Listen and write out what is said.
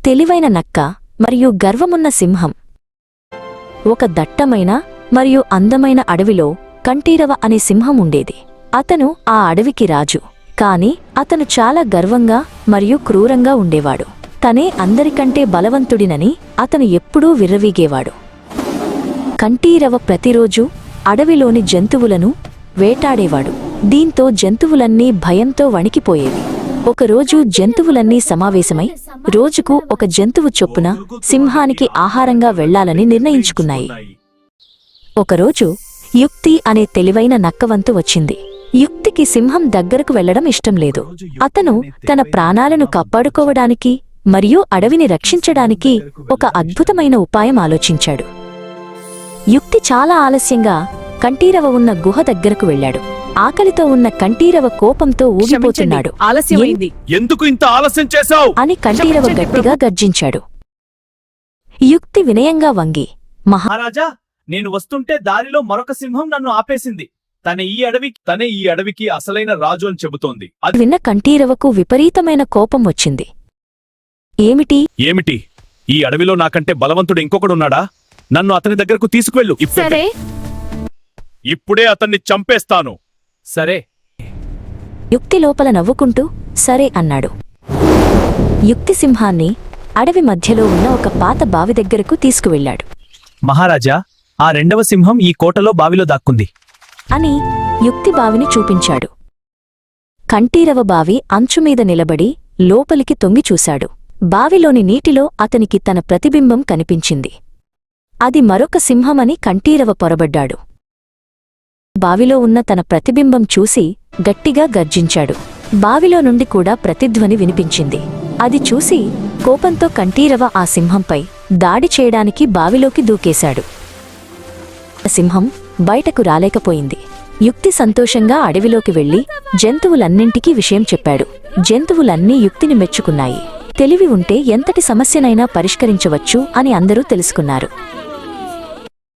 తెలివైన నక్క మరియు గర్వమున్న సింహం. ఒక దట్టమైన మరియు అందమైన అడవిలో కంఠీరవ అనే సింహం ఉండేది. అతను ఆ అడవికి రాజు. కాని అతను చాలా గర్వంగా మరియు క్రూరంగా ఉండేవాడు. తనే అందరికంటే బలవంతుడినని అతను ఎప్పుడూ విర్రవీగేవాడు. కంఠీరవ ప్రతిరోజూ అడవిలోని జంతువులను వేటాడేవాడు. దీంతో జంతువులన్నీ భయంతో వణికిపోయేవి. ఒకరోజు జంతువులన్నీ సమావేశమై రోజుకు ఒక జంతువు చొప్పున సింహానికి ఆహారంగా వెళ్లాలని నిర్ణయించుకున్నాయి. ఒకరోజు యుక్తి అనే తెలివైన నక్కవంతు వచ్చింది. యుక్తికి సింహం దగ్గరకు వెళ్లడం ఇష్టం లేదు. అతను తన ప్రాణాలను కాపాడుకోవడానికి మరియు అడవిని రక్షించడానికి ఒక అద్భుతమైన ఉపాయం ఆలోచించాడు. యుక్తి చాలా ఆలస్యంగా కంఠీరవ ఉన్న గుహ దగ్గరకు వెళ్లాడు. ఆకలితో ఉన్న కంఠీరవ కోపంతో ఊగిపోతున్నాడు. ఎందుకు ఇంత ఆలస్యం చేశావు అని కంఠీరవ గట్టిగా గర్జించాడు. యుక్తి వినయంగా వంగి, మహారాజా, నేను వస్తుంటే దారిలో మరొక సింహం నన్ను ఆపేసింది. తనే ఈ అడవికి అసలైన రాజు అని చెబుతోంది. అది విన్న కంఠీరవకు విపరీతమైన కోపం వచ్చింది. ఏమిటి? ఈ అడవిలో నాకంటే బలవంతుడు ఇంకొకడున్నాడా? నన్ను అతని దగ్గరకు తీసుకువెళ్ళు. ఇప్పుడే అతన్ని చంపేస్తాను. సరే. యుక్తి లోపల నవ్వుకుంటూ సరే అన్నాడు. యుక్తి సింహాన్ని అడవి మధ్యలో ఉన్న ఒక పాత బావి దగ్గరకు తీసుకువెళ్లాడు. మహారాజా, ఆ రెండవ సింహం ఈ కోటలో బావిలో దాక్కుంది అని యుక్తి బావిని చూపించాడు. కంఠీరవ బావి అంచుమీద నిలబడి లోపలికి తొంగి చూశాడు. బావిలోని నీటిలో అతనికి తన ప్రతిబింబం కనిపించింది. అది మరొక సింహమని కంఠీరవ పొరబడ్డాడు. బావిలో ఉన్న తన ప్రతిబింబం చూసి గట్టిగా గర్జించాడు. బావిలో నుండి కూడా ప్రతిధ్వని వినిపించింది. అది చూసి కోపంతో కంఠీరవ ఆ సింహంపై దాడి చేయడానికి బావిలోకి దూకేశాడు. సింహం బయటకు రాలేకపోయింది. యుక్తి సంతోషంగా అడవిలోకి వెళ్లి జంతువులన్నింటికీ విషయం చెప్పాడు. జంతువులన్నీ యుక్తిని మెచ్చుకున్నాయి. తెలివి ఉంటే ఎంతటి సమస్యనైనా పరిష్కరించవచ్చు అని అందరూ తెలుసుకున్నారు.